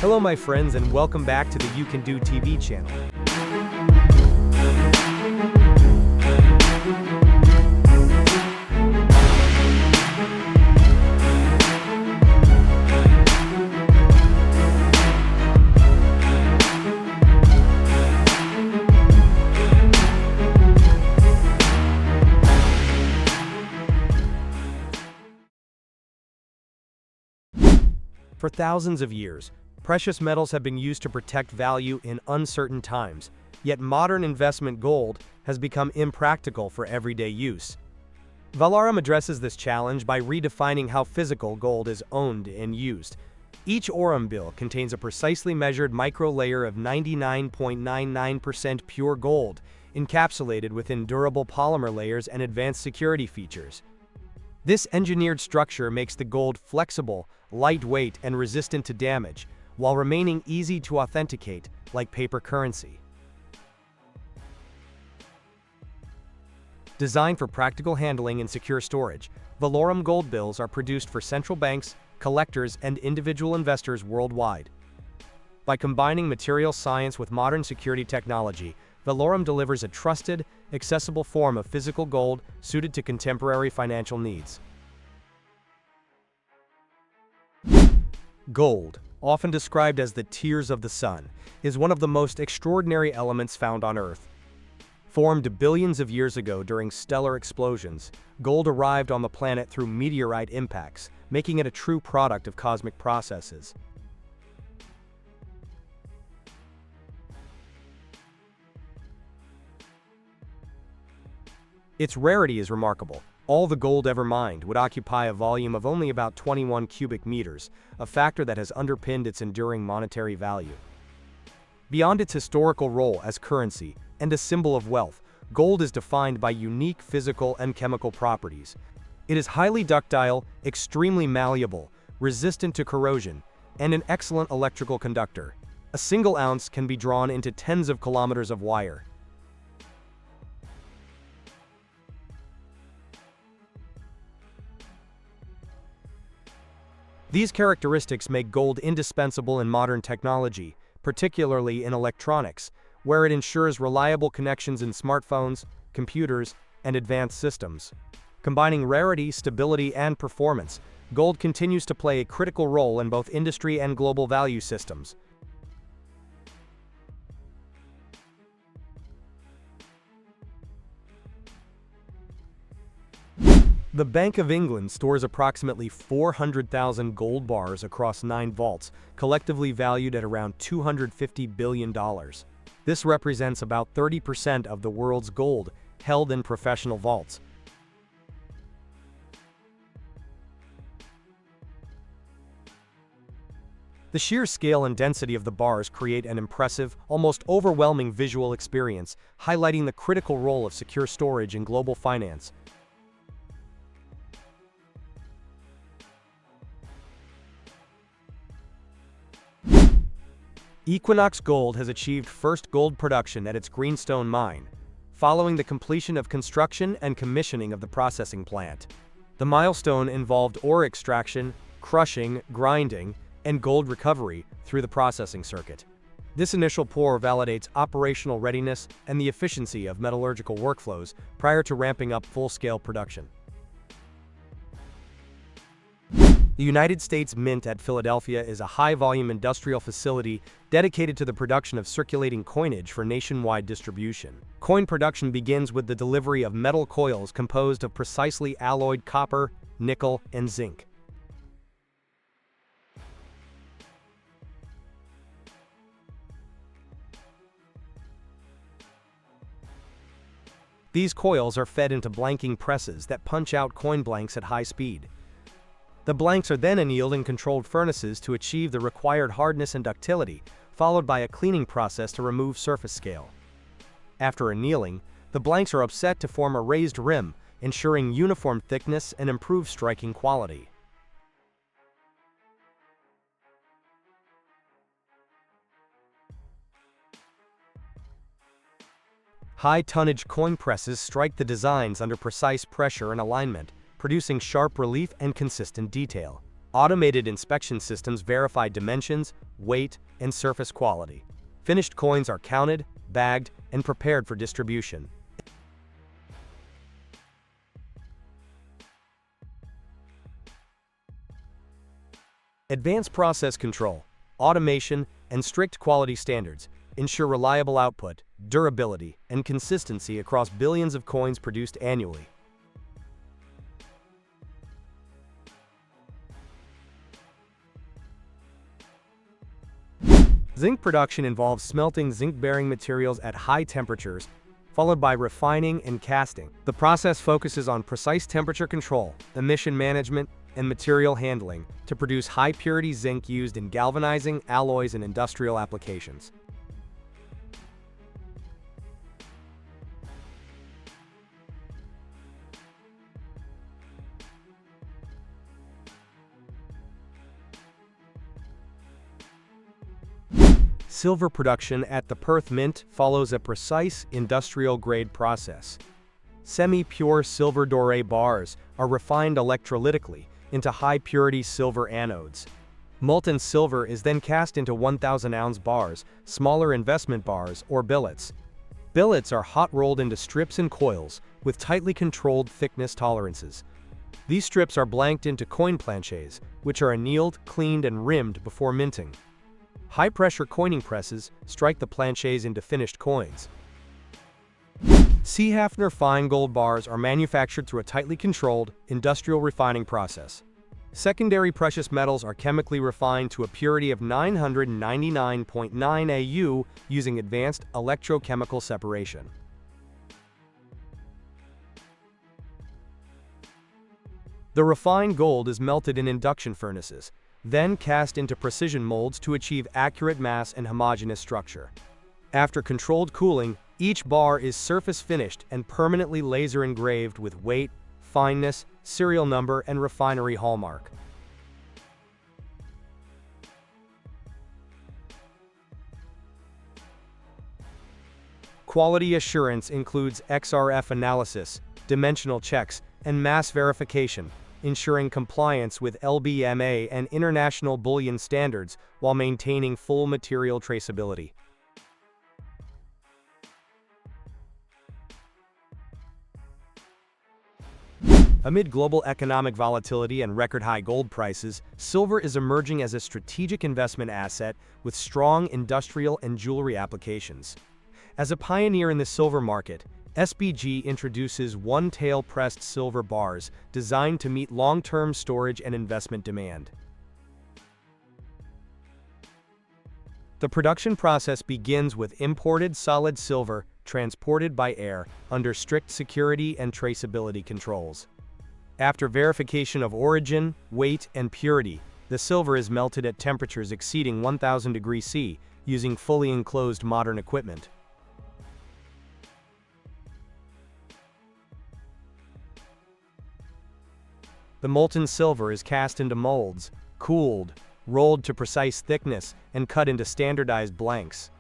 Hello my friends and welcome back to the You Can Do TV channel. For thousands of years, precious metals have been used to protect value in uncertain times, yet modern investment gold has become impractical for everyday use. Orum addresses this challenge by redefining how physical gold is owned and used. Each Orum bill contains a precisely measured micro-layer of 99.99% pure gold, encapsulated within durable polymer layers and advanced security features. This engineered structure makes the gold flexible, lightweight, and resistant to damage, while remaining easy to authenticate, like paper currency. Designed for practical handling and secure storage, Orum gold bills are produced for central banks, collectors, and individual investors worldwide. By combining material science with modern security technology, Orum delivers a trusted, accessible form of physical gold suited to contemporary financial needs. Gold, often described as the tears of the sun, is one of the most extraordinary elements found on Earth. Formed billions of years ago during stellar explosions, gold arrived on the planet through meteorite impacts, making it a true product of cosmic processes. Its rarity is remarkable. All the gold ever mined would occupy a volume of only about 21 cubic meters, a factor that has underpinned its enduring monetary value. Beyond its historical role as currency and a symbol of wealth, gold is defined by unique physical and chemical properties. It is highly ductile, extremely malleable, resistant to corrosion, and an excellent electrical conductor. A single ounce can be drawn into tens of kilometers of wire. These characteristics make gold indispensable in modern technology, particularly in electronics, where it ensures reliable connections in smartphones, computers, and advanced systems. Combining rarity, stability, and performance, gold continues to play a critical role in both industry and global value systems. The Bank of England stores approximately 400,000 gold bars across 9 vaults, collectively valued at around $250 billion. This represents about 30% of the world's gold held in professional vaults. The sheer scale and density of the bars create an impressive, almost overwhelming visual experience, highlighting the critical role of secure storage in global finance. Equinox Gold has achieved first gold production at its Greenstone mine, following the completion of construction and commissioning of the processing plant. The milestone involved ore extraction, crushing, grinding, and gold recovery through the processing circuit. This initial pour validates operational readiness and the efficiency of metallurgical workflows prior to ramping up full-scale production. The United States Mint at Philadelphia is a high-volume industrial facility dedicated to the production of circulating coinage for nationwide distribution. Coin production begins with the delivery of metal coils composed of precisely alloyed copper, nickel, and zinc. These coils are fed into blanking presses that punch out coin blanks at high speed. The blanks are then annealed in controlled furnaces to achieve the required hardness and ductility, followed by a cleaning process to remove surface scale. After annealing, the blanks are upset to form a raised rim, ensuring uniform thickness and improved striking quality. High-tonnage coin presses strike the designs under precise pressure and alignment, producing sharp relief and consistent detail. Automated inspection systems verify dimensions, weight, and surface quality. Finished coins are counted, bagged, and prepared for distribution. Advanced process control, automation, and strict quality standards ensure reliable output, durability, and consistency across billions of coins produced annually. Zinc production involves smelting zinc-bearing materials at high temperatures, followed by refining and casting. The process focuses on precise temperature control, emission management, and material handling to produce high-purity zinc used in galvanizing, alloys, and industrial applications. Silver production at the Perth Mint follows a precise industrial-grade process. Semi-pure silver doré bars are refined electrolytically into high-purity silver anodes. Molten silver is then cast into 1,000-ounce bars, smaller investment bars, or billets. Billets are hot-rolled into strips and coils with tightly controlled thickness tolerances. These strips are blanked into coin planchets, which are annealed, cleaned, and rimmed before minting. High-pressure coining presses strike the planchets into finished coins. C. Hafner fine gold bars are manufactured through a tightly controlled, industrial refining process. Secondary precious metals are chemically refined to a purity of 999.9 AU using advanced electrochemical separation. The refined gold is melted in induction furnaces, then cast into precision molds to achieve accurate mass and homogeneous structure. After controlled cooling, each bar is surface finished and permanently laser engraved with weight, fineness, serial number, and refinery hallmark. Quality assurance includes XRF analysis, dimensional checks, and mass verification, ensuring compliance with LBMA and international bullion standards while maintaining full material traceability. Amid global economic volatility and record-high gold prices, silver is emerging as a strategic investment asset with strong industrial and jewelry applications. As a pioneer in the silver market, SBG introduces one-tail pressed silver bars designed to meet long-term storage and investment demand. The production process begins with imported solid silver transported by air under strict security and traceability controls. After verification of origin, weight, and purity, the silver is melted at temperatures exceeding 1,000 degrees C using fully enclosed modern equipment. The molten silver is cast into molds, cooled, rolled to precise thickness, and cut into standardized blanks.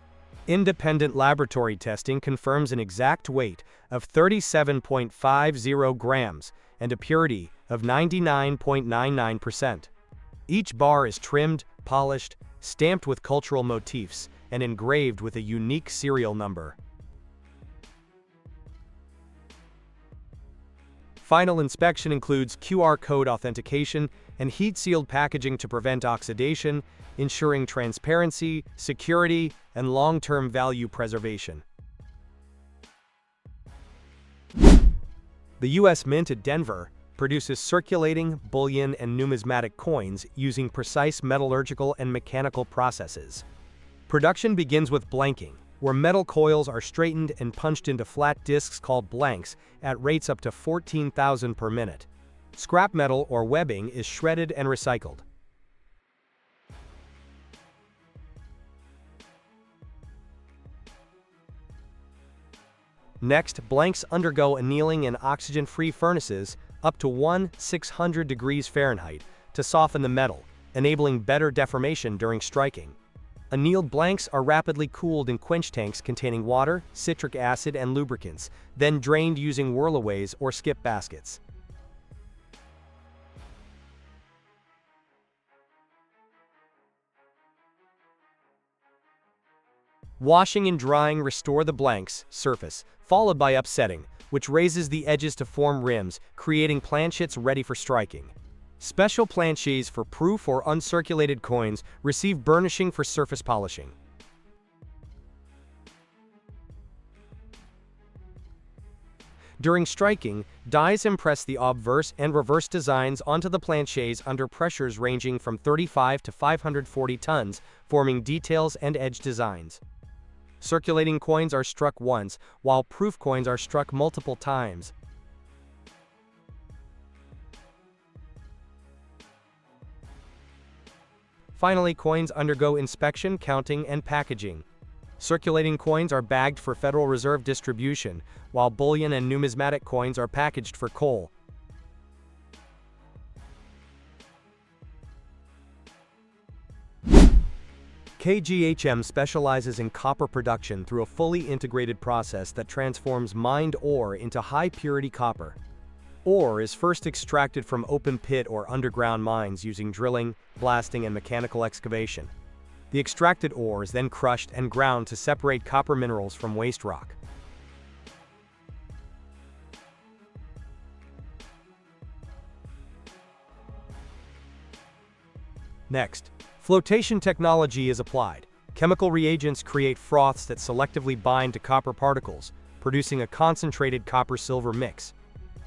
Independent laboratory testing confirms an exact weight of 37.50 grams and a purity of 99.99%. Each bar is trimmed, polished, stamped with cultural motifs, and engraved with a unique serial number. Final inspection includes QR code authentication and heat-sealed packaging to prevent oxidation, ensuring transparency, security, and long-term value preservation. The U.S. Mint at Denver produces circulating, bullion, and numismatic coins using precise metallurgical and mechanical processes. Production begins with blanking, where metal coils are straightened and punched into flat discs called blanks at rates up to 14,000 per minute. Scrap metal or webbing is shredded and recycled. Next, blanks undergo annealing in oxygen-free furnaces up to 1,600 degrees Fahrenheit to soften the metal, enabling better deformation during striking. Annealed blanks are rapidly cooled in quench tanks containing water, citric acid, and lubricants, then drained using whirlaways or skip baskets. . Washing and drying restore the blanks surface, followed by upsetting, which raises the edges to form rims, creating planchets ready for striking. Special planchets for proof or uncirculated coins receive burnishing for surface polishing. During striking, dies impress the obverse and reverse designs onto the planchets under pressures ranging from 35 to 540 tons, forming details and edge designs. Circulating coins are struck once, while proof coins are struck multiple times. Finally, coins undergo inspection, counting, and packaging. Circulating coins are bagged for Federal Reserve distribution, while bullion and numismatic coins are packaged for coal. KGHM specializes in copper production through a fully integrated process that transforms mined ore into high-purity copper. Ore is first extracted from open pit or underground mines using drilling, blasting, and mechanical excavation. The extracted ore is then crushed and ground to separate copper minerals from waste rock. Next, flotation technology is applied. Chemical reagents create froths that selectively bind to copper particles, producing a concentrated copper-silver mix.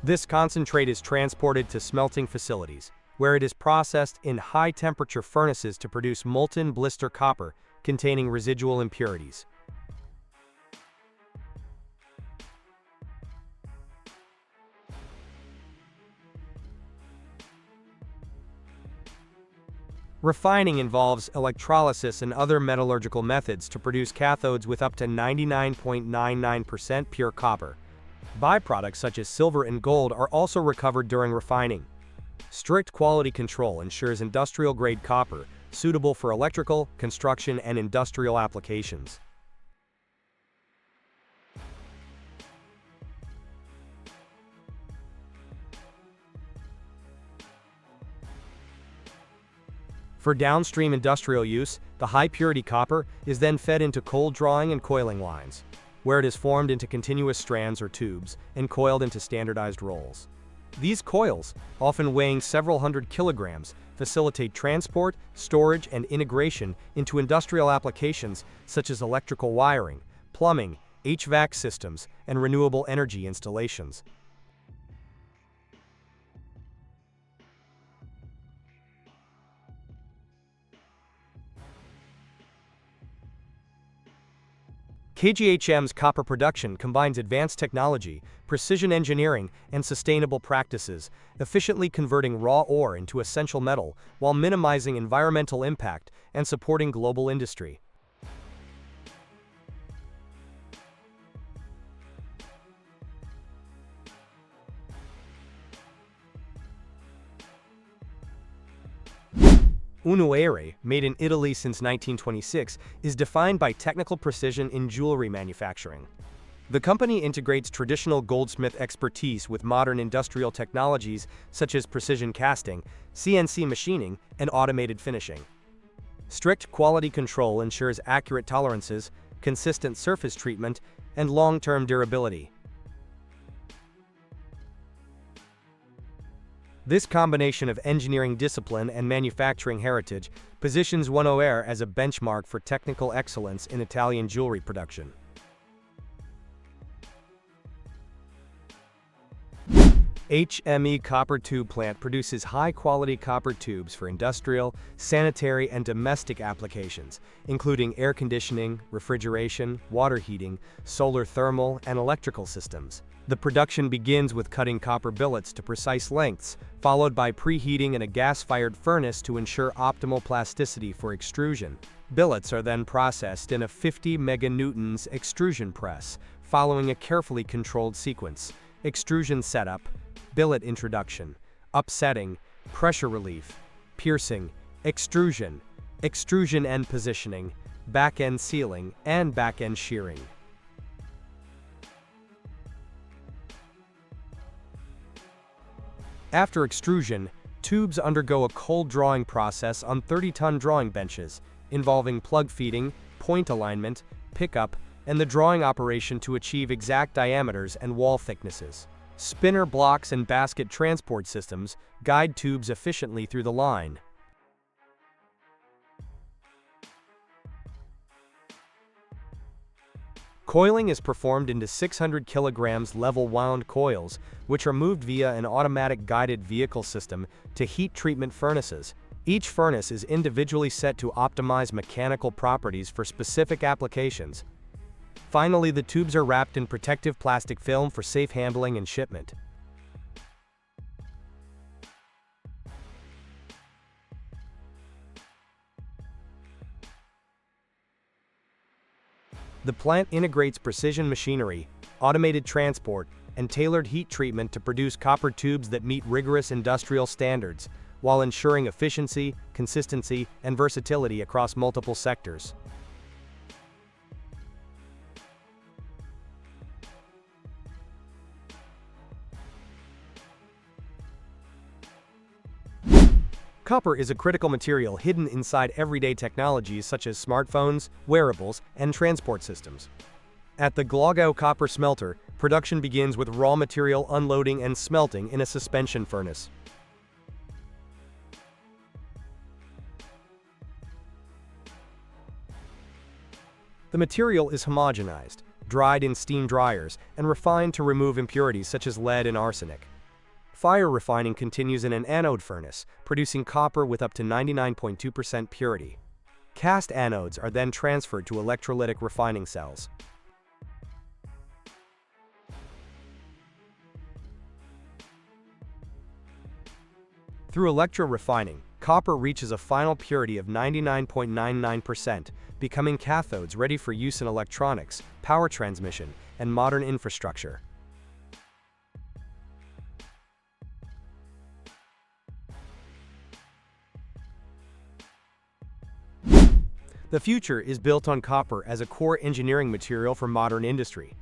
This concentrate is transported to smelting facilities, where it is processed in high-temperature furnaces to produce molten blister copper containing residual impurities. Refining involves electrolysis and other metallurgical methods to produce cathodes with up to 99.99% pure copper. Byproducts such as silver and gold are also recovered during refining. Strict quality control ensures industrial-grade copper, suitable for electrical, construction, and industrial applications. For downstream industrial use, the high-purity copper is then fed into cold drawing and coiling lines, where it is formed into continuous strands or tubes and coiled into standardized rolls. These coils, often weighing several hundred kilograms, facilitate transport, storage, and integration into industrial applications such as electrical wiring, plumbing, HVAC systems, and renewable energy installations. KGHM's copper production combines advanced technology, precision engineering, and sustainable practices, efficiently converting raw ore into essential metal while minimizing environmental impact and supporting global industry. Unuere, made in Italy since 1926, is defined by technical precision in jewelry manufacturing. The company integrates traditional goldsmith expertise with modern industrial technologies such as precision casting, CNC machining, and automated finishing. Strict quality control ensures accurate tolerances, consistent surface treatment, and long-term durability. This combination of engineering discipline and manufacturing heritage positions Unuere as a benchmark for technical excellence in Italian jewelry production. HME Copper Tube Plant produces high-quality copper tubes for industrial, sanitary, and domestic applications, including air conditioning, refrigeration, water heating, solar thermal, and electrical systems. The production begins with cutting copper billets to precise lengths, followed by preheating in a gas-fired furnace to ensure optimal plasticity for extrusion. Billets are then processed in a 50 meganewtons extrusion press, following a carefully controlled sequence: extrusion setup, billet introduction, upsetting, pressure relief, piercing, extrusion, extrusion end positioning, back-end sealing, and back-end shearing. After extrusion, tubes undergo a cold drawing process on 30-ton drawing benches, involving plug feeding, point alignment, pickup, and the drawing operation to achieve exact diameters and wall thicknesses. Spinner blocks and basket transport systems guide tubes efficiently through the line. Coiling is performed into 600 kilograms level wound coils, which are moved via an automatic guided vehicle system to heat treatment furnaces. Each furnace is individually set to optimize mechanical properties for specific applications. Finally, the tubes are wrapped in protective plastic film for safe handling and shipment. The plant integrates precision machinery, automated transport, and tailored heat treatment to produce copper tubes that meet rigorous industrial standards, while ensuring efficiency, consistency, and versatility across multiple sectors. Copper is a critical material hidden inside everyday technologies such as smartphones, wearables, and transport systems. At the Głogów copper smelter, production begins with raw material unloading and smelting in a suspension furnace. The material is homogenized, dried in steam dryers, and refined to remove impurities such as lead and arsenic. Fire refining continues in an anode furnace, producing copper with up to 99.2% purity. Cast anodes are then transferred to electrolytic refining cells. Through electro-refining, copper reaches a final purity of 99.99%, becoming cathodes ready for use in electronics, power transmission, and modern infrastructure. The future is built on copper as a core engineering material for modern industry.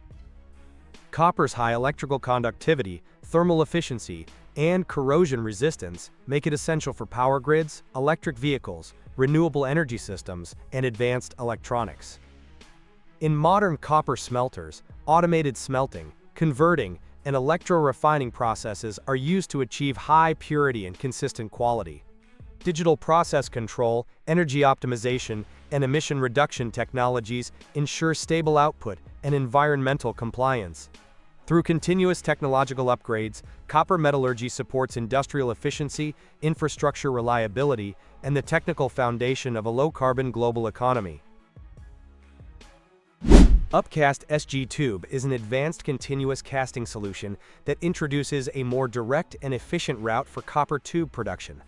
Copper's high electrical conductivity, thermal efficiency, and corrosion resistance make it essential for power grids, electric vehicles, renewable energy systems, and advanced electronics. In modern copper smelters, automated smelting, converting, and electro-refining processes are used to achieve high purity and consistent quality. Digital process control, energy optimization, and emission reduction technologies ensure stable output and environmental compliance. Through continuous technological upgrades, copper metallurgy supports industrial efficiency, infrastructure reliability, and the technical foundation of a low-carbon global economy. Upcast SG tube is an advanced continuous casting solution that introduces a more direct and efficient route for copper tube production.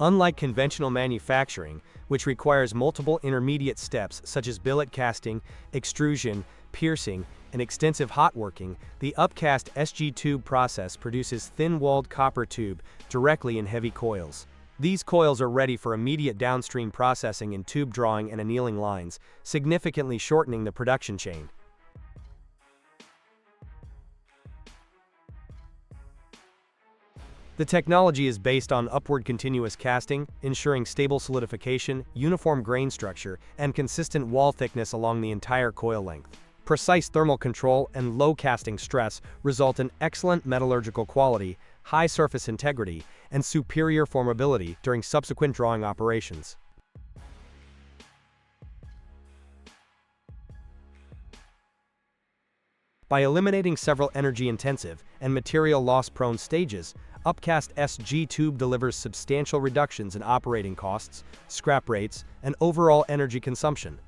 Unlike conventional manufacturing, which requires multiple intermediate steps such as billet casting, extrusion, piercing, and extensive hot working, the upcast SG tube process produces thin-walled copper tube directly in heavy coils. These coils are ready for immediate downstream processing in tube drawing and annealing lines, significantly shortening the production chain. The technology is based on upward continuous casting, ensuring stable solidification, uniform grain structure, and consistent wall thickness along the entire coil length. Precise thermal control and low casting stress result in excellent metallurgical quality, high surface integrity, and superior formability during subsequent drawing operations. By eliminating several energy-intensive and material loss-prone stages, upcast SG tube delivers substantial reductions in operating costs, scrap rates, and overall energy consumption.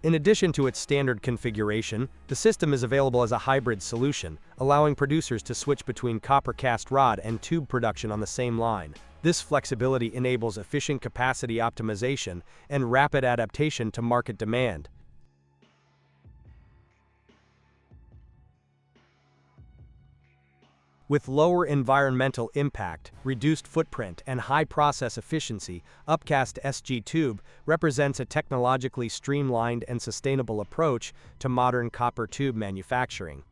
In addition to its standard configuration, the system is available as a hybrid solution, allowing producers to switch between copper cast rod and tube production on the same line. This flexibility enables efficient capacity optimization and rapid adaptation to market demand. With lower environmental impact, reduced footprint, and high process efficiency, upcast SG tube represents a technologically streamlined and sustainable approach to modern copper tube manufacturing.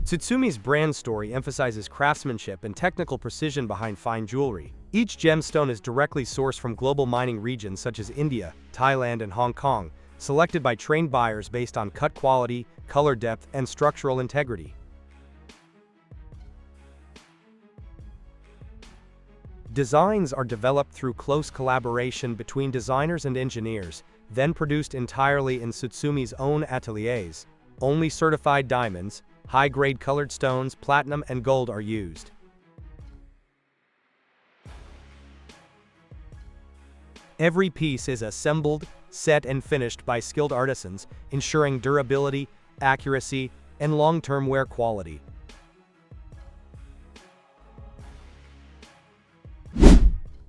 Tsutsumi's brand story emphasizes craftsmanship and technical precision behind fine jewelry. Each gemstone is directly sourced from global mining regions such as India, Thailand, and Hong Kong, selected by trained buyers based on cut quality, color depth, and structural integrity. Designs are developed through close collaboration between designers and engineers, then produced entirely in Tsutsumi's own ateliers. Only certified diamonds, high-grade colored stones, platinum, and gold are used. Every piece is assembled, set, and finished by skilled artisans, ensuring durability, accuracy, and long-term wear quality.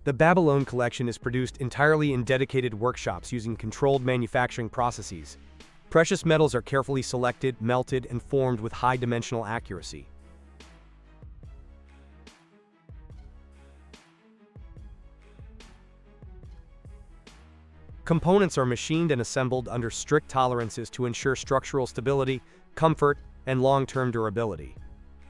The Babylone collection is produced entirely in dedicated workshops using controlled manufacturing processes. Precious metals are carefully selected, melted, and formed with high dimensional accuracy. Components are machined and assembled under strict tolerances to ensure structural stability, comfort, and long-term durability.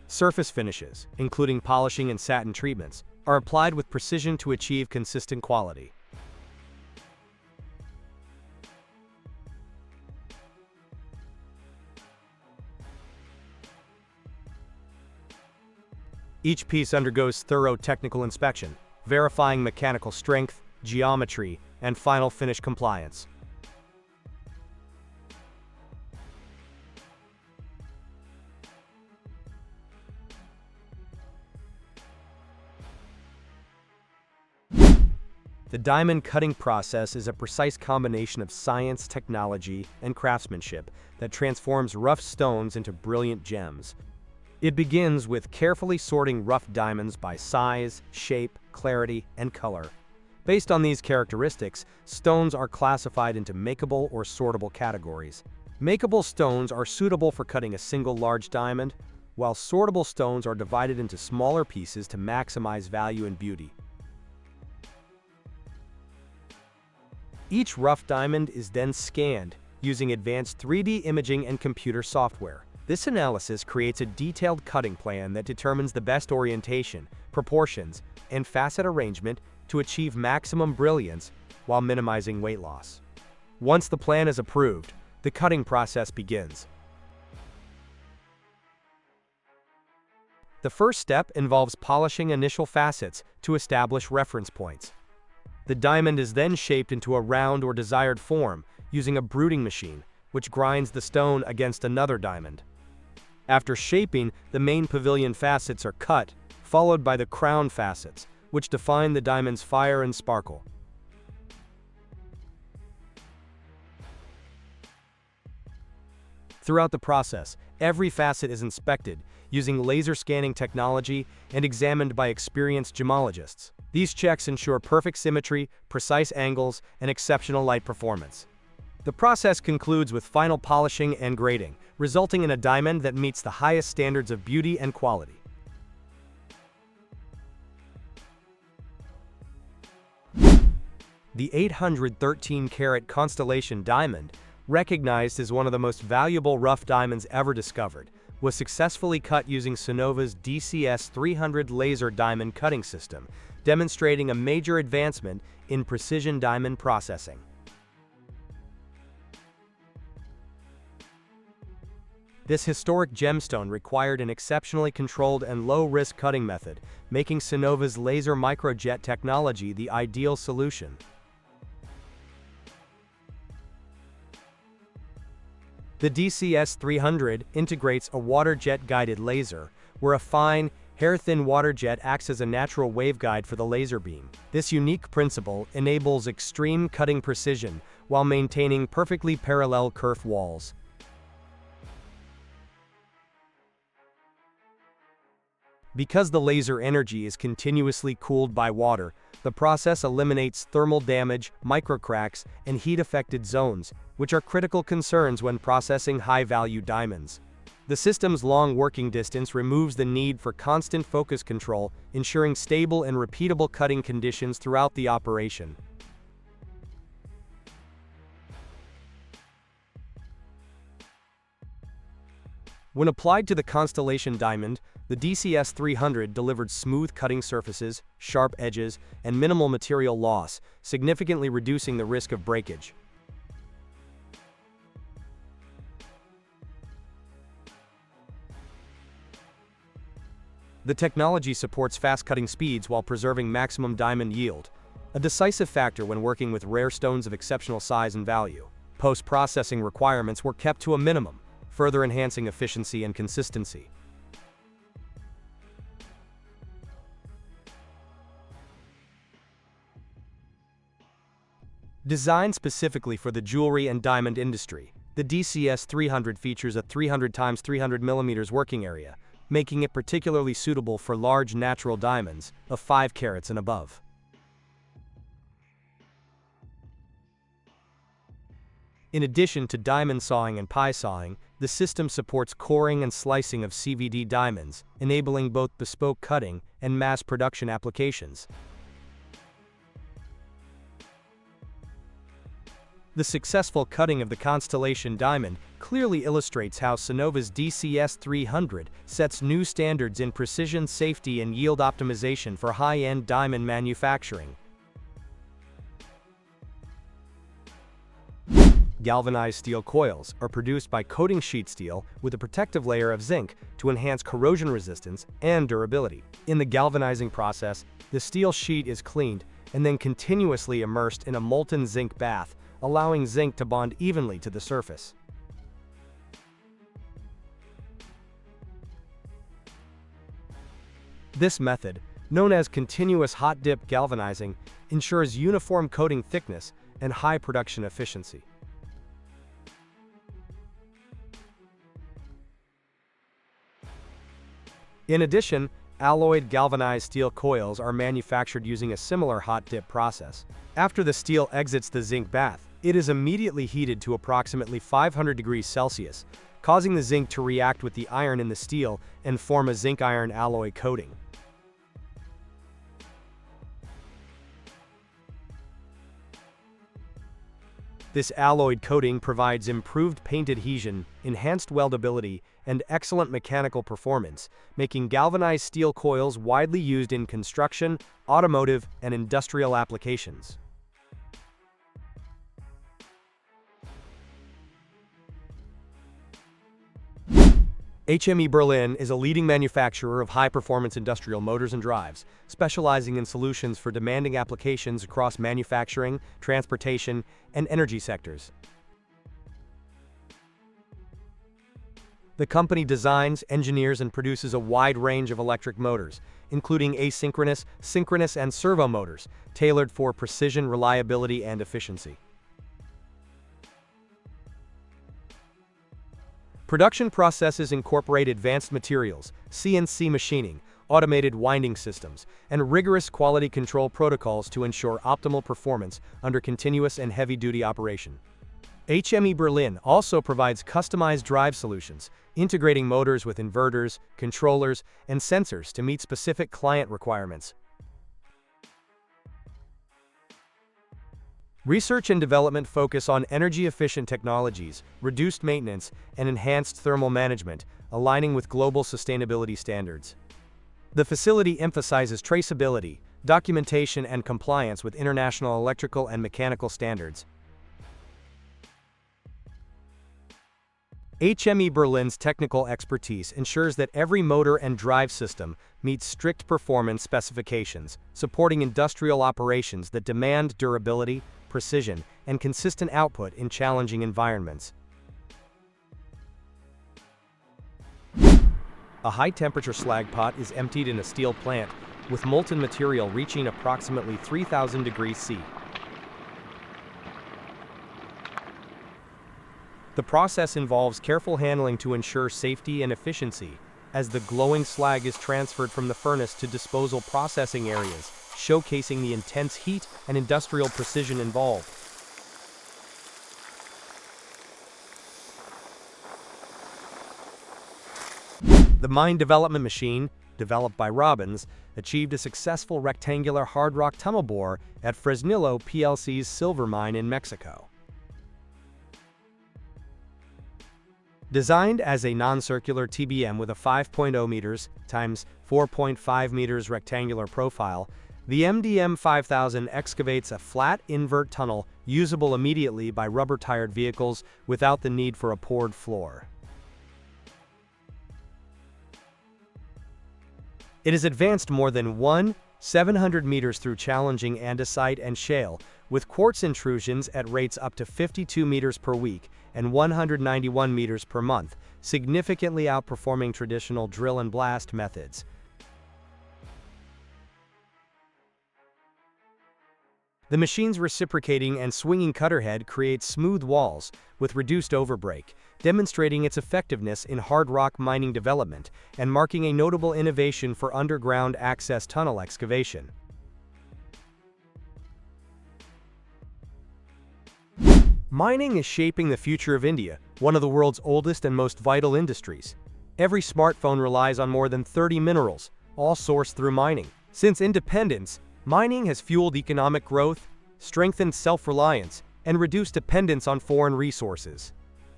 Surface finishes, including polishing and satin treatments, are applied with precision to achieve consistent quality. Each piece undergoes thorough technical inspection, verifying mechanical strength, geometry, and final finish compliance. The diamond cutting process is a precise combination of science, technology, and craftsmanship that transforms rough stones into brilliant gems. It begins with carefully sorting rough diamonds by size, shape, clarity, and color. Based on these characteristics, stones are classified into makeable or sortable categories. Makeable stones are suitable for cutting a single large diamond, while sortable stones are divided into smaller pieces to maximize value and beauty. Each rough diamond is then scanned using advanced 3D imaging and computer software. This analysis creates a detailed cutting plan that determines the best orientation, proportions, and facet arrangement to achieve maximum brilliance while minimizing weight loss. Once the plan is approved, the cutting process begins. The first step involves polishing initial facets to establish reference points. The diamond is then shaped into a round or desired form using a bruting machine, which grinds the stone against another diamond. After shaping, the main pavilion facets are cut, followed by the crown facets, which define the diamond's fire and sparkle. Throughout the process, every facet is inspected using laser scanning technology and examined by experienced gemologists. These checks ensure perfect symmetry, precise angles, and exceptional light performance. The process concludes with final polishing and grading, resulting in a diamond that meets the highest standards of beauty and quality. The 813-carat Constellation diamond, recognized as one of the most valuable rough diamonds ever discovered, was successfully cut using Sinova's DCS-300 laser diamond cutting system, demonstrating a major advancement in precision diamond processing. This historic gemstone required an exceptionally controlled and low-risk cutting method, making Sinova's laser microjet technology the ideal solution. The DCS-300 integrates a water jet-guided laser, where a fine, hair-thin water jet acts as a natural waveguide for the laser beam. This unique principle enables extreme cutting precision while maintaining perfectly parallel kerf walls. Because the laser energy is continuously cooled by water, the process eliminates thermal damage, microcracks, and heat-affected zones, which are critical concerns when processing high-value diamonds. The system's long working distance removes the need for constant focus control, ensuring stable and repeatable cutting conditions throughout the operation. When applied to the Constellation diamond, the DCS 300 delivered smooth cutting surfaces, sharp edges, and minimal material loss, significantly reducing the risk of breakage. The technology supports fast cutting speeds while preserving maximum diamond yield, a decisive factor when working with rare stones of exceptional size and value. Post-processing requirements were kept to a minimum, further enhancing efficiency and consistency. Designed specifically for the jewelry and diamond industry, the DCS 300 features a 300 x 300 mm working area, making it particularly suitable for large natural diamonds of 5 carats and above. In addition to diamond sawing and pie sawing, the system supports coring and slicing of CVD diamonds, enabling both bespoke cutting and mass production applications. The successful cutting of the Constellation diamond clearly illustrates how Sunnova's DCS 300 sets new standards in precision, safety, and yield optimization for high-end diamond manufacturing. Galvanized steel coils are produced by coating sheet steel with a protective layer of zinc to enhance corrosion resistance and durability. In the galvanizing process, the steel sheet is cleaned and then continuously immersed in a molten zinc bath, allowing zinc to bond evenly to the surface. This method, known as continuous hot dip galvanizing, ensures uniform coating thickness and high production efficiency. In addition, alloyed galvanized steel coils are manufactured using a similar hot dip process. After the steel exits the zinc bath, it is immediately heated to approximately 500 degrees Celsius, causing the zinc to react with the iron in the steel and form a zinc-iron alloy coating. This alloyed coating provides improved paint adhesion, enhanced weldability, and excellent mechanical performance, making galvanized steel coils widely used in construction, automotive, and industrial applications. HME Berlin is a leading manufacturer of high-performance industrial motors and drives, specializing in solutions for demanding applications across manufacturing, transportation, and energy sectors. The company designs, engineers, and produces a wide range of electric motors, including asynchronous, synchronous, and servo motors, tailored for precision, reliability, and efficiency. Production processes incorporate advanced materials, CNC machining, automated winding systems, and rigorous quality control protocols to ensure optimal performance under continuous and heavy-duty operation. HME Berlin also provides customized drive solutions, integrating motors with inverters, controllers, and sensors to meet specific client requirements. Research and development focus on energy-efficient technologies, reduced maintenance, and enhanced thermal management, aligning with global sustainability standards. The facility emphasizes traceability, documentation, and compliance with international electrical and mechanical standards. HME Berlin's technical expertise ensures that every motor and drive system meets strict performance specifications, supporting industrial operations that demand durability, precision, and consistent output in challenging environments. A high-temperature slag pot is emptied in a steel plant, with molten material reaching approximately 3,000 degrees C. The process involves careful handling to ensure safety and efficiency, as the glowing slag is transferred from the furnace to disposal processing areas, showcasing the intense heat and industrial precision involved. The mine development machine, developed by Robbins, achieved a successful rectangular hard rock tunnel bore at Fresnillo plc's silver mine in Mexico. Designed as a non-circular TBM with a 5.0 meters times 4.5 meters rectangular profile, the MDM 5000 excavates a flat invert tunnel usable immediately by rubber-tired vehicles without the need for a poured floor. It has advanced more than 700 meters through challenging andesite and shale, with quartz intrusions at rates up to 52 meters per week and 191 meters per month, significantly outperforming traditional drill and blast methods. The machine's reciprocating and swinging cutter head creates smooth walls with reduced overbreak, demonstrating its effectiveness in hard rock mining development and marking a notable innovation for underground access tunnel excavation. Mining is shaping the future of India, one of the world's oldest and most vital industries. Every smartphone relies on more than 30 minerals, all sourced through mining. Since independence, mining has fueled economic growth, strengthened self-reliance, and reduced dependence on foreign resources.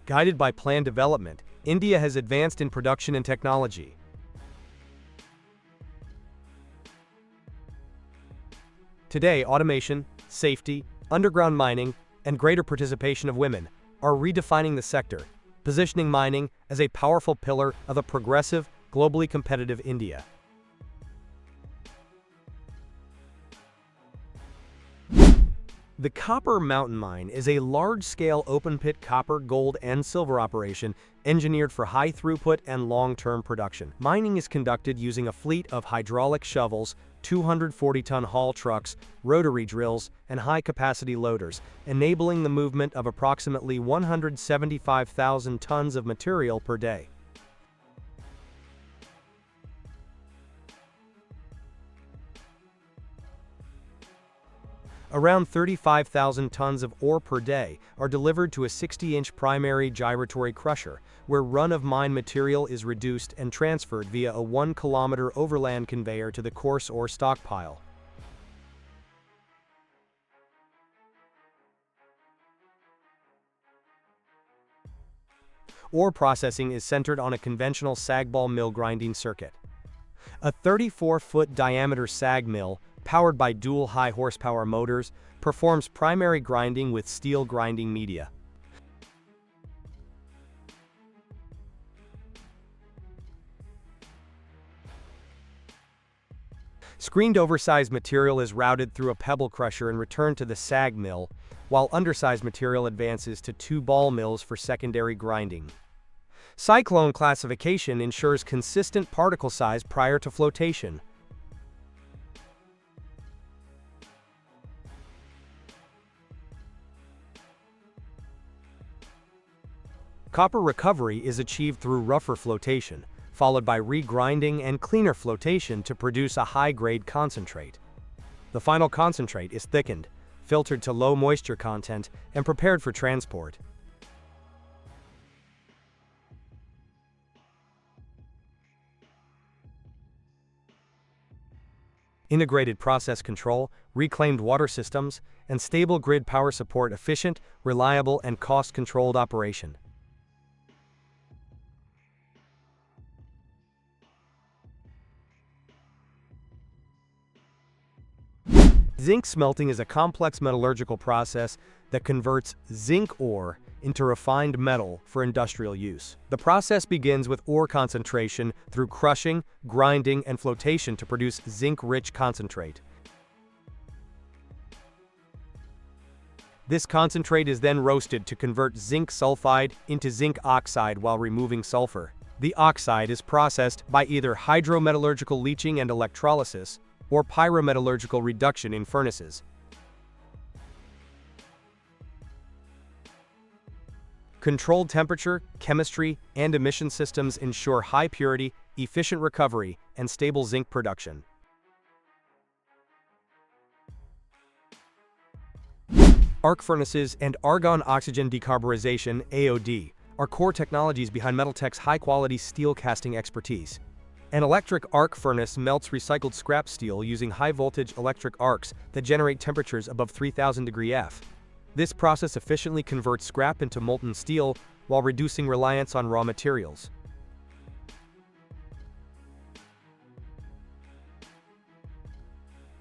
Guided by planned development, India has advanced in production and technology. Today, automation, safety, underground mining, and greater participation of women are redefining the sector, positioning mining as a powerful pillar of a progressive, globally competitive India. The Copper Mountain Mine is a large-scale open-pit copper, gold, and silver operation engineered for high throughput and long-term production. Mining is conducted using a fleet of hydraulic shovels, 240-ton haul trucks, rotary drills, and high-capacity loaders, enabling the movement of approximately 175,000 tons of material per day. Around 35,000 tons of ore per day are delivered to a 60-inch primary gyratory crusher, where run-of-mine material is reduced and transferred via a 1-kilometer overland conveyor to the coarse ore stockpile. Ore processing is centered on a conventional sag ball mill grinding circuit. A 34-foot diameter sag mill, powered by dual high-horsepower motors, performs primary grinding with steel grinding media. Screened oversized material is routed through a pebble crusher and returned to the sag mill, while undersized material advances to 2 ball mills for secondary grinding. Cyclone classification ensures consistent particle size prior to flotation. Copper recovery is achieved through rougher flotation, followed by regrinding and cleaner flotation to produce a high-grade concentrate. The final concentrate is thickened, filtered to low moisture content, and prepared for transport. Integrated process control, reclaimed water systems, and stable grid power support efficient, reliable, and cost-controlled operation. Zinc smelting is a complex metallurgical process that converts zinc ore into refined metal for industrial use. The process begins with ore concentration through crushing, grinding, and flotation to produce zinc-rich concentrate. This concentrate is then roasted to convert zinc sulfide into zinc oxide while removing sulfur. The oxide is processed by either hydrometallurgical leaching and electrolysis or pyrometallurgical reduction in furnaces. Controlled temperature, chemistry, and emission systems ensure high purity, efficient recovery, and stable zinc production. Arc furnaces and argon oxygen decarburization (AOD) are core technologies behind Metaltech's high-quality steel casting expertise. An electric arc furnace melts recycled scrap steel using high-voltage electric arcs that generate temperatures above 3000 degrees F. This process efficiently converts scrap into molten steel, while reducing reliance on raw materials.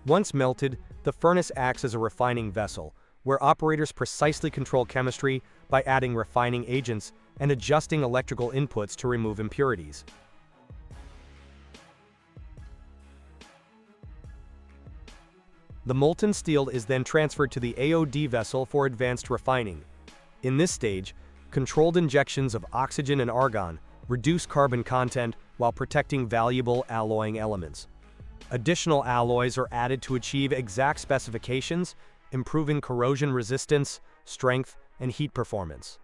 Once melted, the furnace acts as a refining vessel, where operators precisely control chemistry by adding refining agents and adjusting electrical inputs to remove impurities. The molten steel is then transferred to the AOD vessel for advanced refining. In this stage, controlled injections of oxygen and argon reduce carbon content while protecting valuable alloying elements. Additional alloys are added to achieve exact specifications, improving corrosion resistance, strength, and heat performance.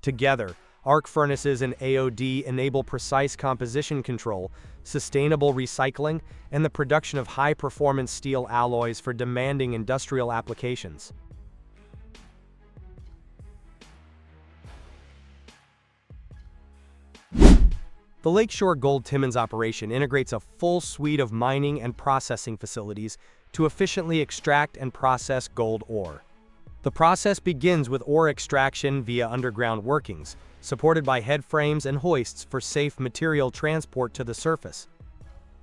Together, arc furnaces and AOD enable precise composition control, sustainable recycling, and the production of high-performance steel alloys for demanding industrial applications. The Lakeshore Gold Timmins operation integrates a full suite of mining and processing facilities to efficiently extract and process gold ore. The process begins with ore extraction via underground workings, supported by headframes and hoists for safe material transport to the surface.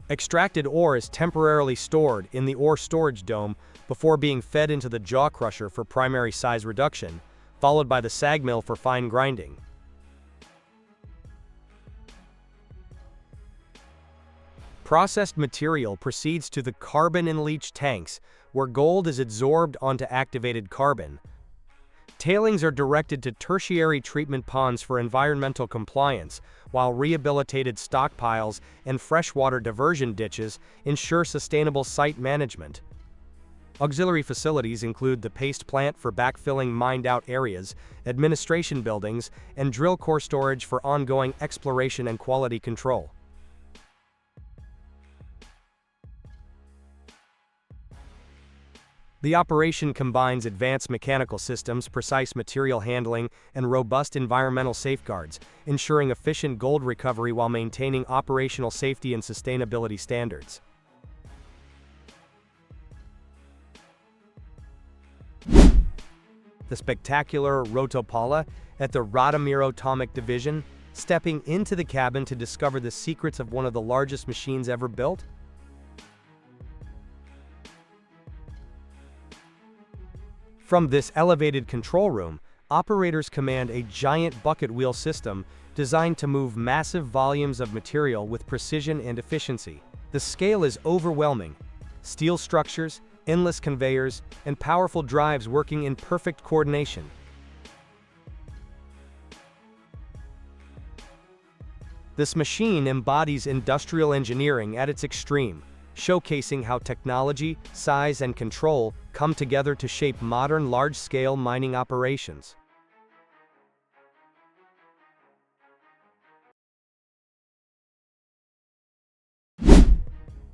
Extracted ore is temporarily stored in the ore storage dome before being fed into the jaw crusher for primary size reduction, followed by the sag mill for fine grinding. Processed material proceeds to the carbon-in-leach tanks, where gold is adsorbed onto activated carbon. Tailings are directed to tertiary treatment ponds for environmental compliance, while rehabilitated stockpiles and freshwater diversion ditches ensure sustainable site management. Auxiliary facilities include the paste plant for backfilling mined-out areas, administration buildings, and drill core storage for ongoing exploration and quality control. The operation combines advanced mechanical systems, precise material handling, and robust environmental safeguards, ensuring efficient gold recovery while maintaining operational safety and sustainability standards. The spectacular Rotopala at the Radomiro Atomic Division, stepping into the cabin to discover the secrets of one of the largest machines ever built? From this elevated control room, operators command a giant bucket wheel system designed to move massive volumes of material with precision and efficiency. The scale is overwhelming. Steel structures, endless conveyors, and powerful drives working in perfect coordination. This machine embodies industrial engineering at its extreme, showcasing how technology, size, and control come together to shape modern large-scale mining operations.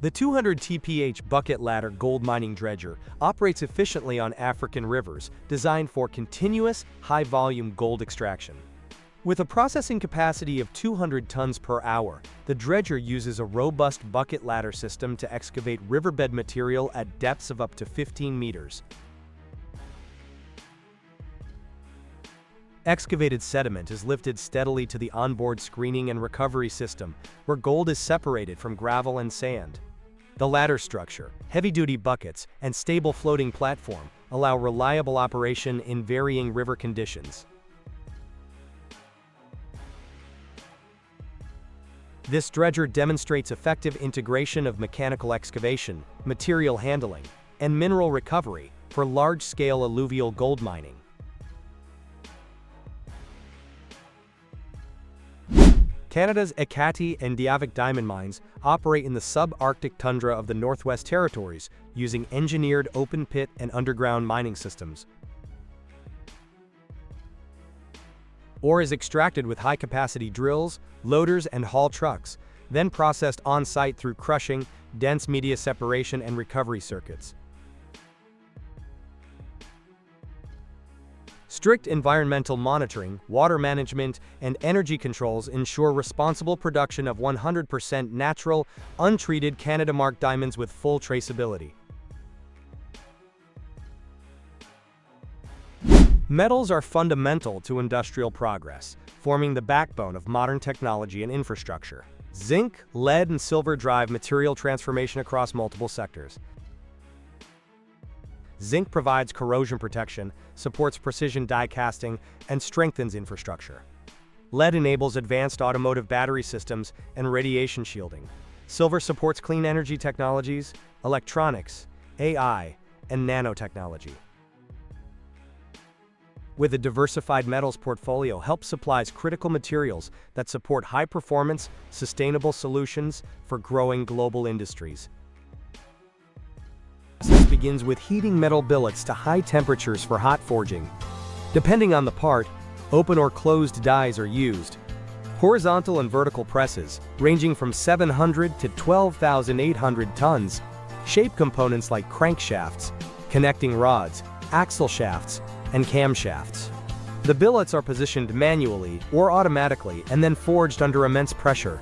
The 200 TPH bucket ladder gold mining dredger operates efficiently on African rivers, designed for continuous, high-volume gold extraction. With a processing capacity of 200 tons per hour, the dredger uses a robust bucket ladder system to excavate riverbed material at depths of up to 15 meters. Excavated sediment is lifted steadily to the onboard screening and recovery system, where gold is separated from gravel and sand. The ladder structure, heavy-duty buckets, and stable floating platform allow reliable operation in varying river conditions. This dredger demonstrates effective integration of mechanical excavation, material handling, and mineral recovery for large-scale alluvial gold mining. Canada's Ekati and Diavik diamond mines operate in the subarctic tundra of the Northwest Territories using engineered open-pit and underground mining systems. Ore is extracted with high-capacity drills, loaders, and haul trucks, then processed on-site through crushing, dense media separation, and recovery circuits. Strict environmental monitoring, water management, and energy controls ensure responsible production of 100% natural, untreated Canada Mark diamonds with full traceability. Metals are fundamental to industrial progress, forming the backbone of modern technology and infrastructure. Zinc, lead, and silver drive material transformation across multiple sectors. Zinc provides corrosion protection, supports precision die casting, and strengthens infrastructure. Lead enables advanced automotive battery systems and radiation shielding. Silver supports clean energy technologies, electronics, AI, and nanotechnology. With a diversified metals portfolio helps supplies critical materials that support high-performance, sustainable solutions for growing global industries. This begins with heating metal billets to high temperatures for hot forging. Depending on the part, open or closed dies are used. Horizontal and vertical presses, ranging from 700 to 12,800 tons, shape components like crankshafts, connecting rods, axle shafts, and camshafts. The billets are positioned manually or automatically and then forged under immense pressure.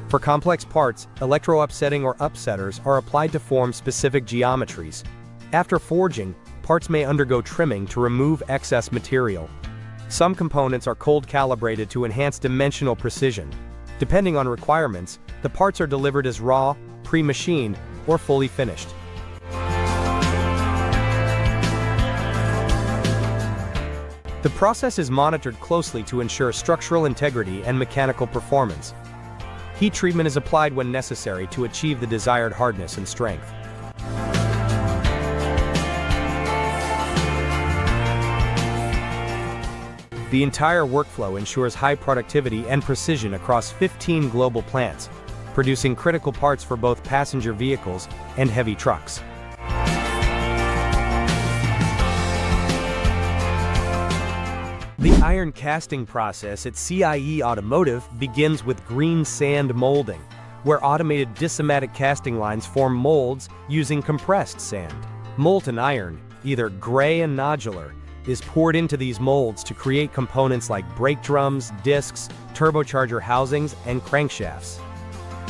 For complex parts, electro-upsetting or upsetters are applied to form specific geometries. After forging, parts may undergo trimming to remove excess material. Some components are cold calibrated to enhance dimensional precision. Depending on requirements, the parts are delivered as raw, pre-machined, or fully finished. The process is monitored closely to ensure structural integrity and mechanical performance. Heat treatment is applied when necessary to achieve the desired hardness and strength. The entire workflow ensures high productivity and precision across 15 global plants, producing critical parts for both passenger vehicles and heavy trucks. The iron casting process at CIE Automotive begins with green sand molding, where automated dissomatic casting lines form molds using compressed sand. Molten iron, either gray and nodular, is poured into these molds to create components like brake drums, discs, turbocharger housings, and crankshafts.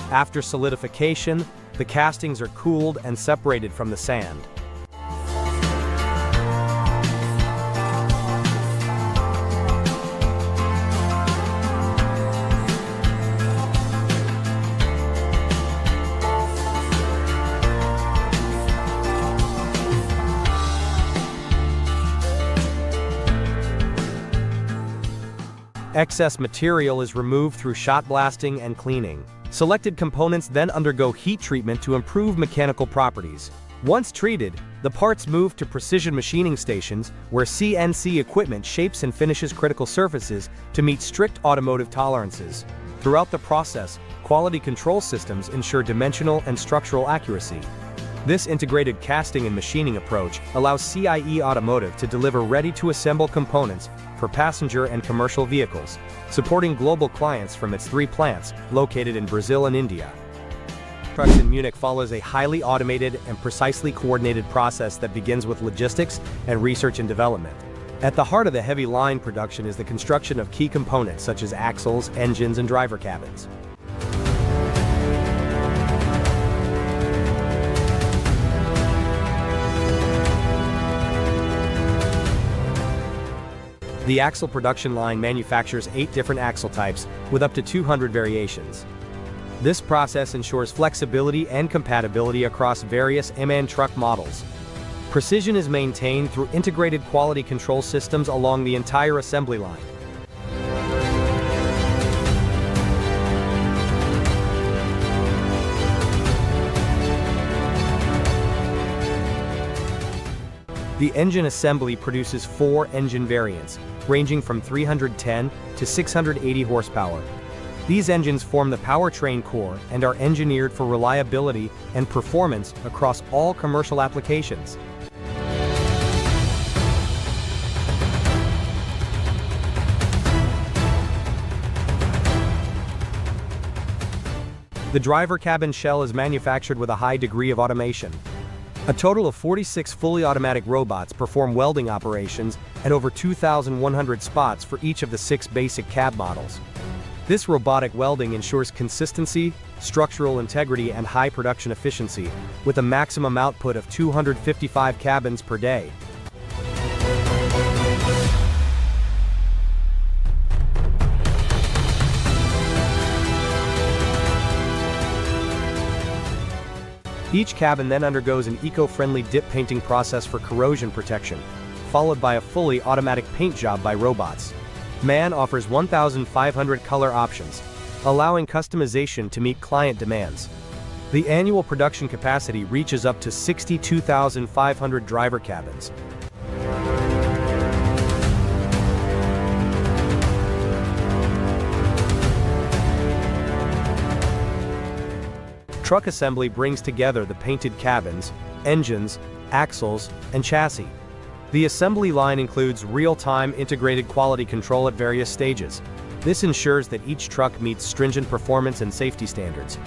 After solidification, the castings are cooled and separated from the sand. Excess material is removed through shot blasting and cleaning. Selected components then undergo heat treatment to improve mechanical properties. Once treated, the parts move to precision machining stations where CNC equipment shapes and finishes critical surfaces to meet strict automotive tolerances. Throughout the process, quality control systems ensure dimensional and structural accuracy. This integrated casting and machining approach allows CIE Automotive to deliver ready-to-assemble components for passenger and commercial vehicles, supporting global clients from its 3 plants located in Brazil and India. Trucks in Munich follows a highly automated and precisely coordinated process that begins with logistics and research and development. At the heart of the heavy line production is the construction of key components such as axles, engines, and driver cabins. The axle production line manufactures 8 different axle types with up to 200 variations. This process ensures flexibility and compatibility across various MAN truck models. Precision is maintained through integrated quality control systems along the entire assembly line. The engine assembly produces 4 engine variants, ranging from 310 to 680 horsepower. These engines form the powertrain core and are engineered for reliability and performance across all commercial applications. The driver cabin shell is manufactured with a high degree of automation. A total of 46 fully automatic robots perform welding operations at over 2,100 spots for each of the 6 basic cab models. This robotic welding ensures consistency, structural integrity, and high production efficiency, with a maximum output of 255 cabins per day. Each cabin then undergoes an eco-friendly dip painting process for corrosion protection, followed by a fully automatic paint job by robots. MAN offers 1,500 color options, allowing customization to meet client demands. The annual production capacity reaches up to 62,500 driver cabins. Truck assembly brings together the painted cabins, engines, axles, and chassis. The assembly line includes real-time integrated quality control at various stages. This ensures that each truck meets stringent performance and safety standards.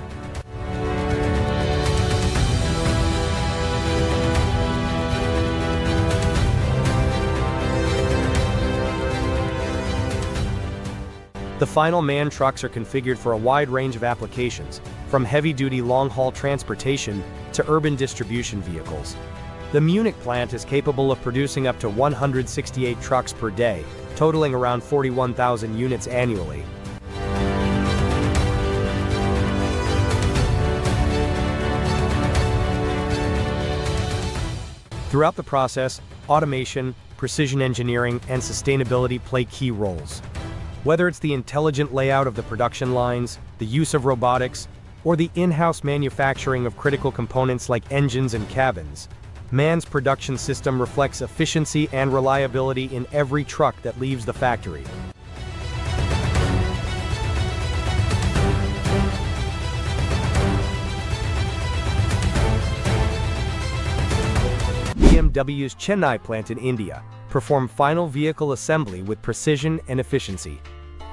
The final MAN trucks are configured for a wide range of applications, from heavy-duty long-haul transportation to urban distribution vehicles. The Munich plant is capable of producing up to 168 trucks per day, totaling around 41,000 units annually. Throughout the process, automation, precision engineering, and sustainability play key roles. Whether it's the intelligent layout of the production lines, the use of robotics, or the in-house manufacturing of critical components like engines and cabins, MAN's production system reflects efficiency and reliability in every truck that leaves the factory. BMW's Chennai plant in India performs final vehicle assembly with precision and efficiency.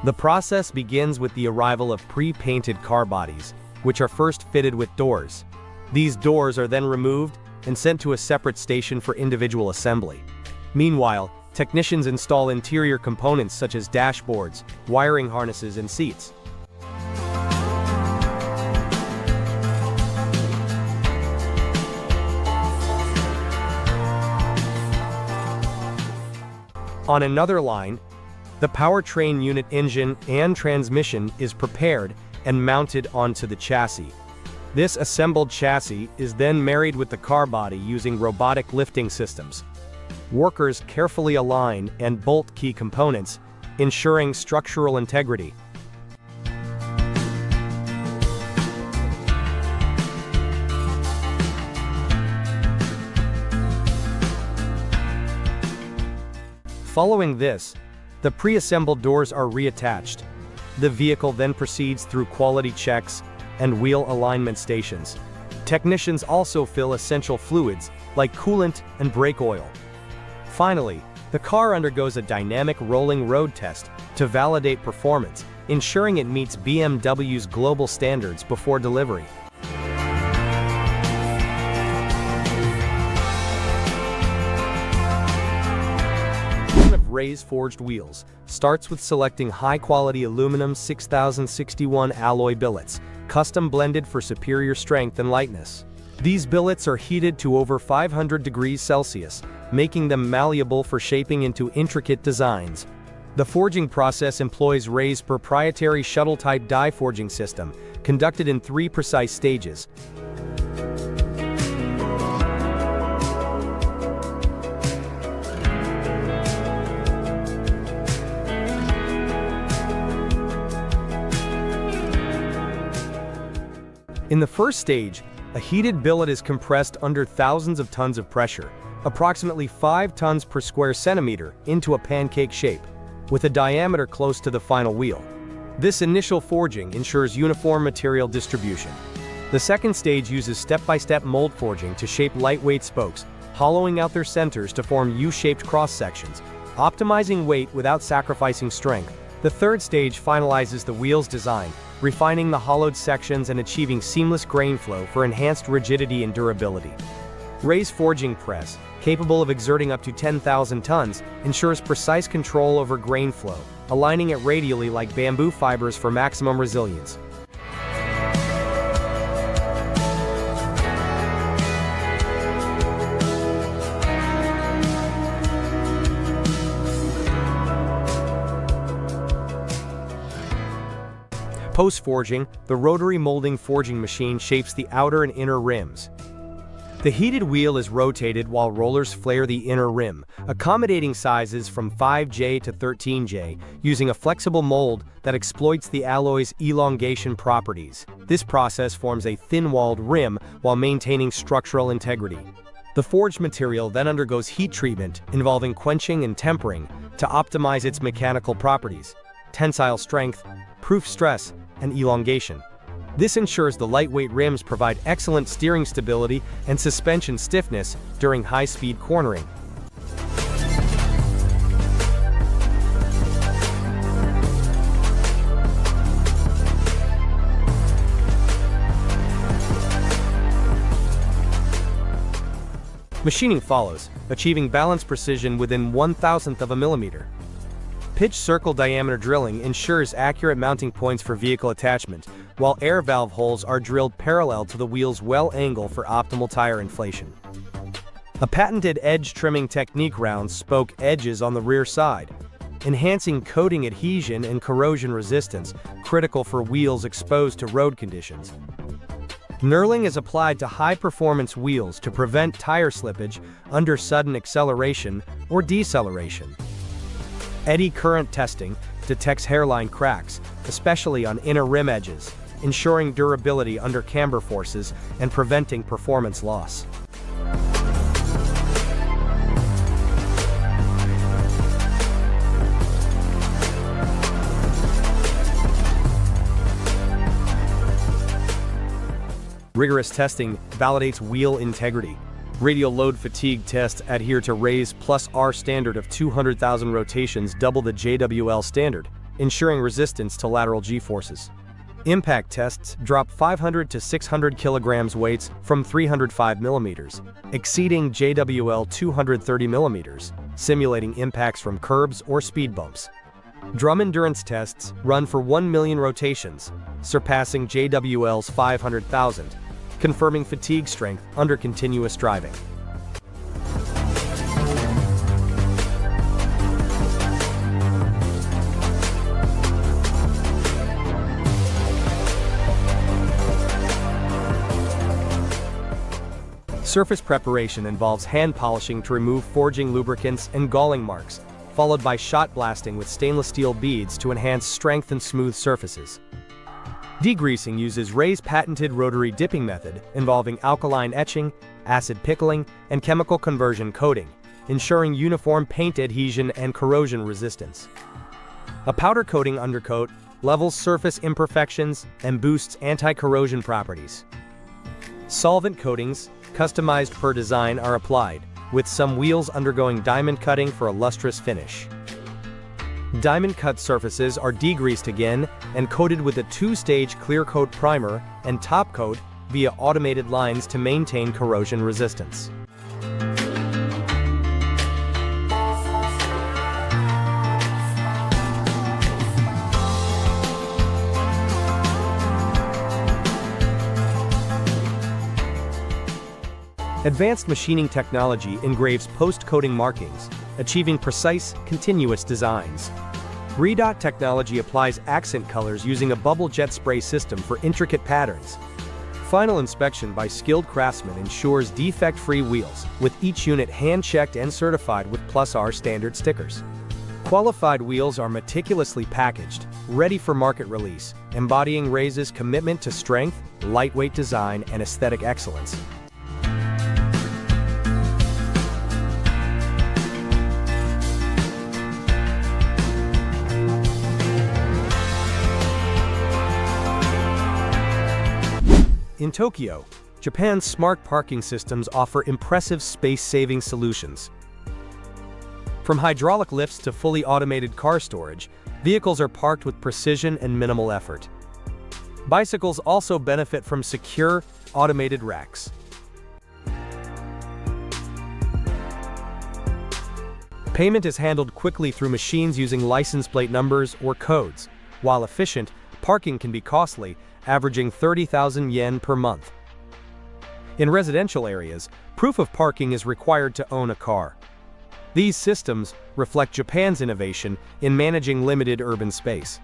The process begins with the arrival of pre-painted car bodies, which are first fitted with doors. These doors are then removed and sent to a separate station for individual assembly. Meanwhile, technicians install interior components such as dashboards, wiring harnesses, and seats. On another line, the powertrain unit engine and transmission is prepared and mounted onto the chassis. This assembled chassis is then married with the car body using robotic lifting systems. Workers carefully align and bolt key components, ensuring structural integrity. Following this, the pre-assembled doors are reattached. The vehicle then proceeds through quality checks and wheel alignment stations. Technicians also fill essential fluids like coolant and brake oil. Finally, the car undergoes a dynamic rolling road test to validate performance, ensuring it meets BMW's global standards before delivery. Raise forged wheels starts with selecting high-quality aluminum 6061 alloy billets, custom blended for superior strength and lightness. These billets are heated to over 500 degrees Celsius, making them malleable for shaping into intricate designs. The forging process employs Ray's proprietary shuttle-type die forging system, conducted in 3 precise stages. In the first stage, a heated billet is compressed under thousands of tons of pressure, approximately 5 tons per square centimeter, into a pancake shape, with a diameter close to the final wheel. This initial forging ensures uniform material distribution. The second stage uses step-by-step mold forging to shape lightweight spokes, hollowing out their centers to form U-shaped cross-sections, optimizing weight without sacrificing strength. The third stage finalizes the wheel's design, refining the hollowed sections and achieving seamless grain flow for enhanced rigidity and durability. Ray's forging press, capable of exerting up to 10,000 tons, ensures precise control over grain flow, aligning it radially like bamboo fibers for maximum resilience. Post-forging, the rotary molding forging machine shapes the outer and inner rims. The heated wheel is rotated while rollers flare the inner rim, accommodating sizes from 5J to 13J, using a flexible mold that exploits the alloy's elongation properties. This process forms a thin-walled rim while maintaining structural integrity. The forged material then undergoes heat treatment, involving quenching and tempering, to optimize its mechanical properties: tensile strength, proof stress, and elongation. This ensures the lightweight rims provide excellent steering stability and suspension stiffness during high-speed cornering. Machining follows, achieving balance precision within 1/1000th of a millimeter. Pitch circle diameter drilling ensures accurate mounting points for vehicle attachment, while air valve holes are drilled parallel to the wheel's well angle for optimal tire inflation. A patented edge trimming technique rounds spoke edges on the rear side, enhancing coating adhesion and corrosion resistance, critical for wheels exposed to road conditions. Knurling is applied to high-performance wheels to prevent tire slippage under sudden acceleration or deceleration. Eddy current testing detects hairline cracks, especially on inner rim edges, ensuring durability under camber forces and preventing performance loss. Rigorous testing validates wheel integrity. Radial load fatigue tests adhere to RAY's plus R standard of 200,000 rotations, double the JWL standard, ensuring resistance to lateral G-forces. Impact tests drop 500 to 600 kilograms weights from 305 millimeters, exceeding JWL 230 millimeters, simulating impacts from curbs or speed bumps. Drum endurance tests run for 1 million rotations, surpassing JWL's 500,000. Confirming fatigue strength under continuous driving. Surface preparation involves hand polishing to remove forging lubricants and galling marks, followed by shot blasting with stainless steel beads to enhance strength and smooth surfaces. Degreasing uses RAY's patented rotary dipping method involving alkaline etching, acid pickling, and chemical conversion coating, ensuring uniform paint adhesion and corrosion resistance. A powder coating undercoat levels surface imperfections and boosts anti-corrosion properties. Solvent coatings, customized per design, are applied, with some wheels undergoing diamond cutting for a lustrous finish. Diamond cut surfaces are degreased again and coated with a 2-stage clear coat primer and top coat via automated lines to maintain corrosion resistance. Advanced machining technology engraves post-coating markings, achieving precise, continuous designs. Redot technology applies accent colors using a bubble jet spray system for intricate patterns. Final inspection by skilled craftsmen ensures defect-free wheels, with each unit hand-checked and certified with plus R standard stickers. Qualified wheels are meticulously packaged, ready for market release, embodying RAY's commitment to strength, lightweight design, and aesthetic excellence. In Tokyo, Japan's smart parking systems offer impressive space-saving solutions. From hydraulic lifts to fully automated car storage, vehicles are parked with precision and minimal effort. Bicycles also benefit from secure, automated racks. Payment is handled quickly through machines using license plate numbers or codes. While efficient, parking can be costly, averaging 30,000 yen per month. In residential areas, proof of parking is required to own a car. These systems reflect Japan's innovation in managing limited urban space.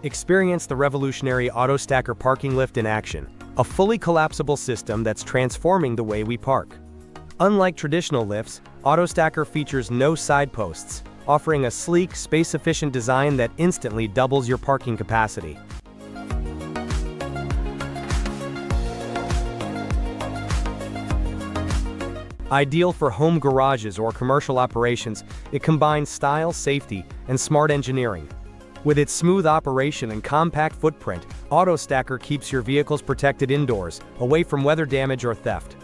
Experience the revolutionary auto-stacker parking lift in action, a fully collapsible system that's transforming the way we park. Unlike traditional lifts, auto-stacker features no side posts, offering a sleek, space-efficient design that instantly doubles your parking capacity. Ideal for home garages or commercial operations, it combines style, safety, and smart engineering. With its smooth operation and compact footprint, auto-stacker keeps your vehicles protected indoors, away from weather damage or theft.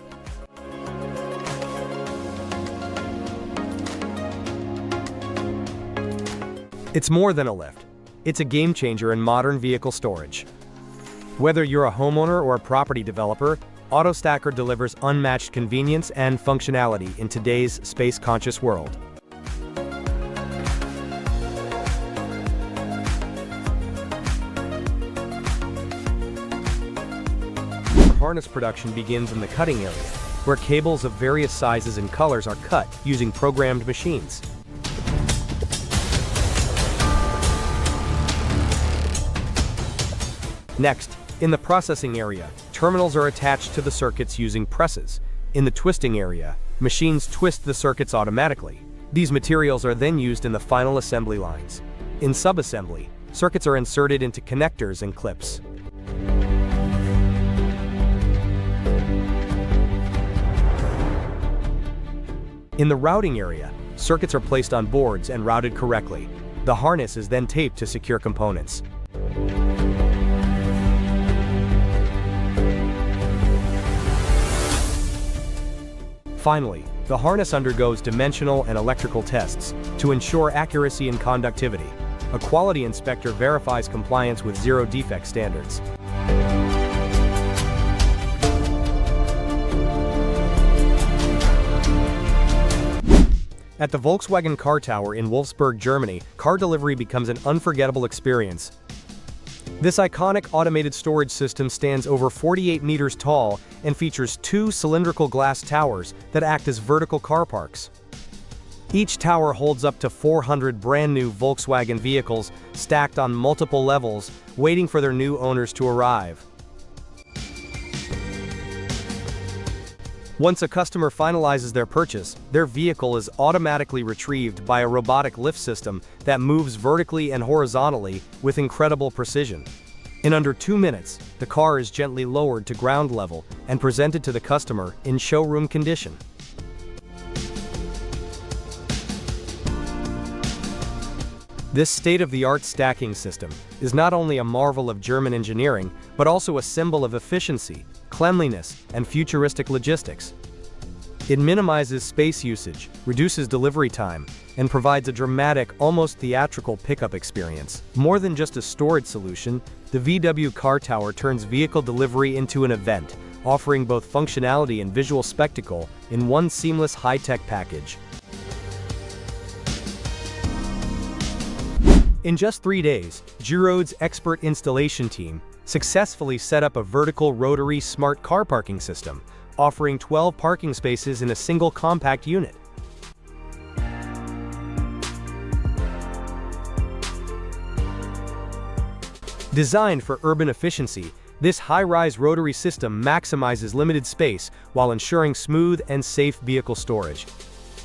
It's more than a lift. It's a game-changer in modern vehicle storage. Whether you're a homeowner or a property developer, auto-stacker delivers unmatched convenience and functionality in today's space-conscious world. Harness production begins in the cutting area, where cables of various sizes and colors are cut using programmed machines. Next, in the processing area, terminals are attached to the circuits using presses. In the twisting area, machines twist the circuits automatically. These materials are then used in the final assembly lines. In subassembly, circuits are inserted into connectors and clips. In the routing area, circuits are placed on boards and routed correctly. The harness is then taped to secure components. Finally, the harness undergoes dimensional and electrical tests to ensure accuracy and conductivity. A quality inspector verifies compliance with zero-defect standards. At the Volkswagen Car Tower in Wolfsburg, Germany, car delivery becomes an unforgettable experience. This iconic automated storage system stands over 48 meters tall and features two cylindrical glass towers that act as vertical car parks. Each tower holds up to 400 brand-new Volkswagen vehicles stacked on multiple levels, waiting for their new owners to arrive. Once a customer finalizes their purchase, their vehicle is automatically retrieved by a robotic lift system that moves vertically and horizontally with incredible precision. In under 2 minutes, the car is gently lowered to ground level and presented to the customer in showroom condition. This state-of-the-art stacking system is not only a marvel of German engineering, but also a symbol of efficiency, cleanliness, and futuristic logistics. It minimizes space usage, reduces delivery time, and provides a dramatic, almost theatrical pickup experience. More than just a storage solution, the VW Car Tower turns vehicle delivery into an event, offering both functionality and visual spectacle in one seamless high-tech package. In just 3 days, Giroud's expert installation team successfully set up a vertical rotary smart car parking system, offering 12 parking spaces in a single compact unit. Designed for urban efficiency, this high-rise rotary system maximizes limited space while ensuring smooth and safe vehicle storage.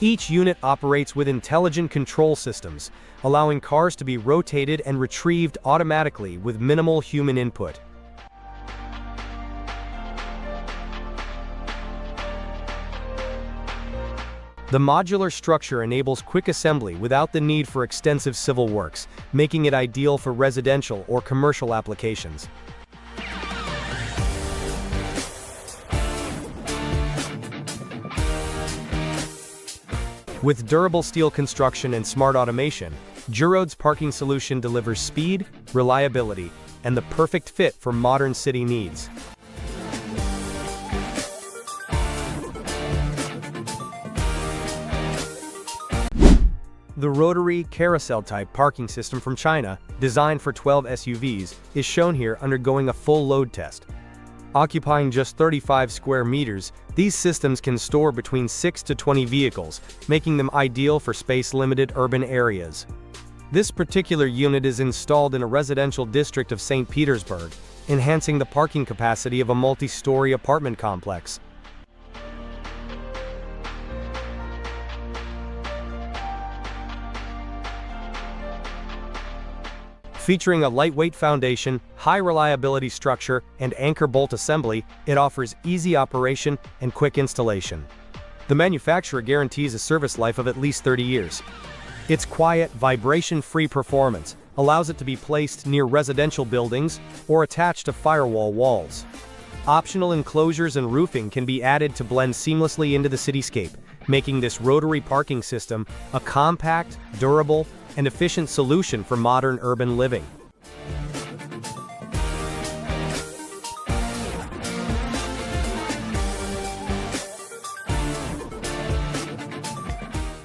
Each unit operates with intelligent control systems, allowing cars to be rotated and retrieved automatically with minimal human input. The modular structure enables quick assembly without the need for extensive civil works, making it ideal for residential or commercial applications. With durable steel construction and smart automation, Giroud's parking solution delivers speed, reliability, and the perfect fit for modern city needs. The rotary carousel-type parking system from China, designed for 12 SUVs, is shown here undergoing a full load test. Occupying just 35 square meters, these systems can store between 6 to 20 vehicles, making them ideal for space-limited urban areas. This particular unit is installed in a residential district of St. Petersburg, enhancing the parking capacity of a multi-story apartment complex. Featuring a lightweight foundation, high reliability structure, and anchor bolt assembly, it offers easy operation and quick installation. The manufacturer guarantees a service life of at least 30 years. Its quiet, vibration-free performance allows it to be placed near residential buildings or attached to firewall walls. Optional enclosures and roofing can be added to blend seamlessly into the cityscape, making this rotary parking system a compact, durable, and efficient solution for modern urban living.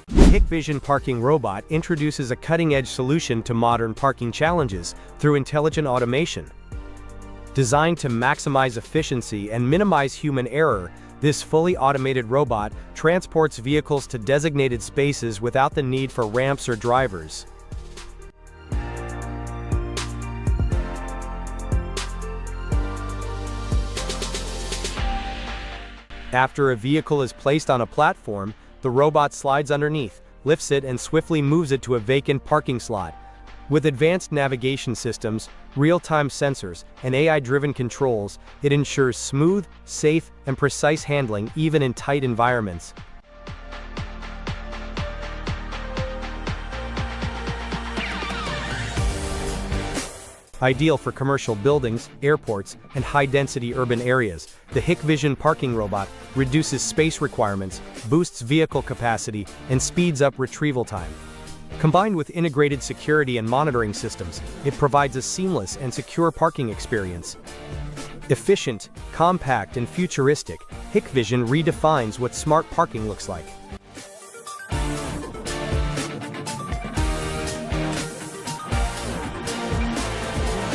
The Hikvision parking robot introduces a cutting-edge solution to modern parking challenges through intelligent automation. Designed to maximize efficiency and minimize human error, this fully automated robot transports vehicles to designated spaces without the need for ramps or drivers. After a vehicle is placed on a platform, the robot slides underneath, lifts it, and swiftly moves it to a vacant parking slot. With advanced navigation systems, real-time sensors, and AI-driven controls, it ensures smooth, safe, and precise handling even in tight environments. Ideal for commercial buildings, airports, and high-density urban areas, the Hikvision parking robot reduces space requirements, boosts vehicle capacity, and speeds up retrieval time. Combined with integrated security and monitoring systems, it provides a seamless and secure parking experience. Efficient, compact, and futuristic, Hikvision redefines what smart parking looks like.